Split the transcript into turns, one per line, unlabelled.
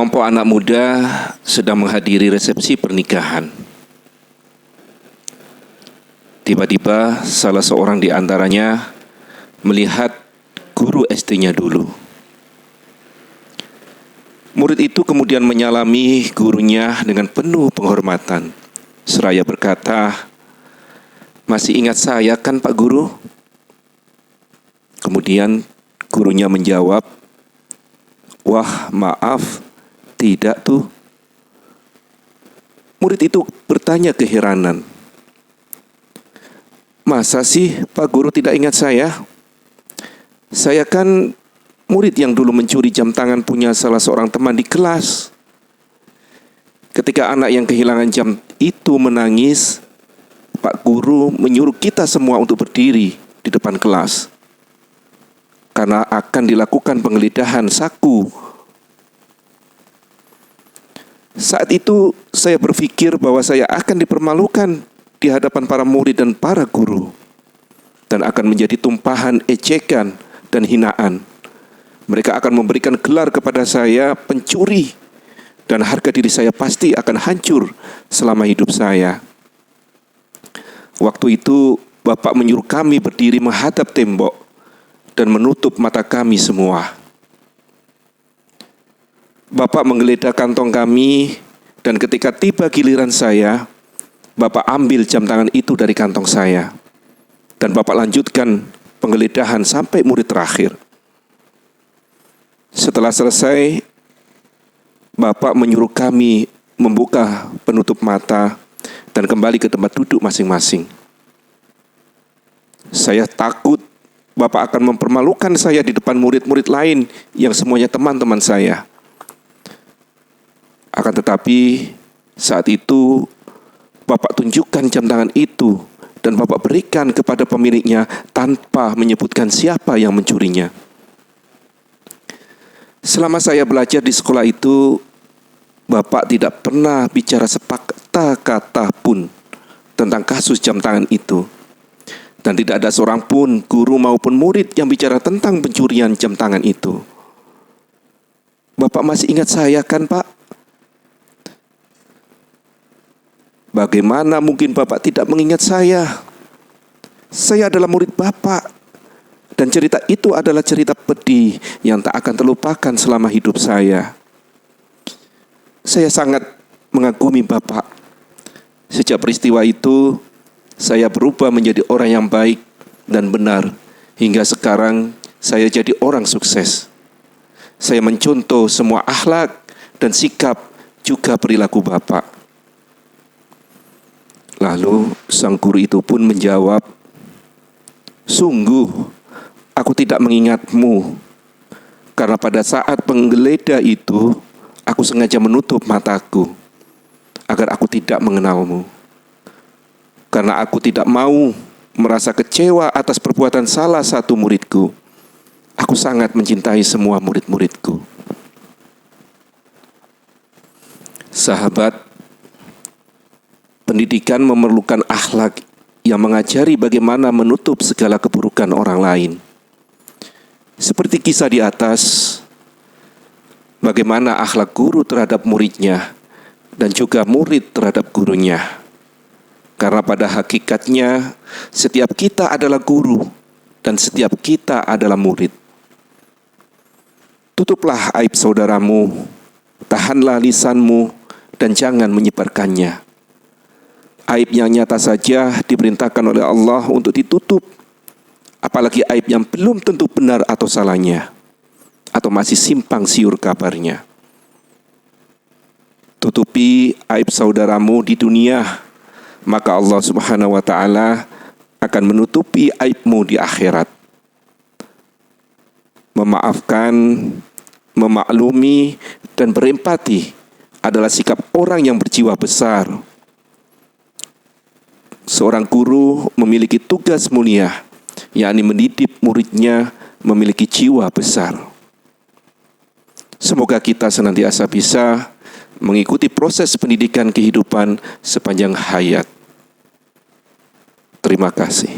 Sekelompok anak muda sedang menghadiri resepsi pernikahan. Tiba-tiba salah seorang di antaranya melihat guru SD-nya dulu. Murid itu kemudian menyalami gurunya dengan penuh penghormatan, seraya berkata, "Masih ingat saya kan Pak Guru?" Kemudian gurunya menjawab, "Wah, maaf, tidak tuh." Murid itu bertanya keheranan, "Masa sih Pak Guru tidak ingat saya? Saya kan murid yang dulu mencuri jam tangan punya salah seorang teman di kelas. Ketika anak yang kehilangan jam itu menangis, Pak Guru menyuruh kita semua untuk berdiri di depan kelas karena akan dilakukan penggeledahan saku. Saat itu saya berpikir bahwa saya akan dipermalukan di hadapan para murid dan para guru, dan akan menjadi tumpahan ejekan dan hinaan. Mereka akan memberikan gelar kepada saya pencuri, dan harga diri saya pasti akan hancur selama hidup saya." Waktu itu Bapak menyuruh kami berdiri menghadap tembok dan menutup mata kami semua. Bapak menggeledah kantong kami, dan ketika tiba giliran saya, Bapak ambil jam tangan itu dari kantong saya, dan Bapak lanjutkan penggeledahan sampai murid terakhir. Setelah selesai, Bapak menyuruh kami membuka penutup mata dan kembali ke tempat duduk masing-masing. Saya takut Bapak akan mempermalukan saya di depan murid-murid lain yang semuanya teman-teman saya. Akan tetapi saat itu Bapak tunjukkan jam tangan itu dan Bapak berikan kepada pemiliknya tanpa menyebutkan siapa yang mencurinya. Selama saya belajar di sekolah itu, Bapak tidak pernah bicara sepatah kata pun tentang kasus jam tangan itu. Dan tidak ada seorang pun guru maupun murid yang bicara tentang pencurian jam tangan itu. "Bapak masih ingat saya kan Pak?" "Bagaimana mungkin Bapak tidak mengingat saya? Saya adalah murid Bapak. Dan cerita itu adalah cerita pedih yang tak akan terlupakan selama hidup saya. Saya sangat mengagumi Bapak. Sejak peristiwa itu, saya berubah menjadi orang yang baik dan benar. Hingga sekarang saya jadi orang sukses. Saya mencontoh semua akhlak dan sikap juga perilaku Bapak." Lalu sang guru itu pun menjawab, "Sungguh, aku tidak mengingatmu. Karena pada saat penggeledah itu, aku sengaja menutup mataku agar aku tidak mengenalmu. Karena aku tidak mau merasa kecewa atas perbuatan salah satu muridku. Aku sangat mencintai semua murid-muridku." Sahabat, pendidikan memerlukan akhlak yang mengajari bagaimana menutup segala keburukan orang lain. Seperti kisah di atas, bagaimana akhlak guru terhadap muridnya dan juga murid terhadap gurunya. Karena pada hakikatnya setiap kita adalah guru dan setiap kita adalah murid. Tutuplah aib saudaramu, tahanlah lisanmu, dan jangan menyebarkannya. Aib yang nyata saja diperintahkan oleh Allah untuk ditutup, apalagi aib yang belum tentu benar atau salahnya, atau masih simpang siur kabarnya. Tutupi aib saudaramu di dunia, maka Allah Subhanahu wa Ta'ala akan menutupi aibmu di akhirat. Memaafkan, memaklumi, dan berempati adalah sikap orang yang berjiwa besar. Seorang guru memiliki tugas mulia, yakni mendidik muridnya memiliki jiwa besar. Semoga kita senantiasa bisa mengikuti proses pendidikan kehidupan sepanjang hayat. Terima kasih.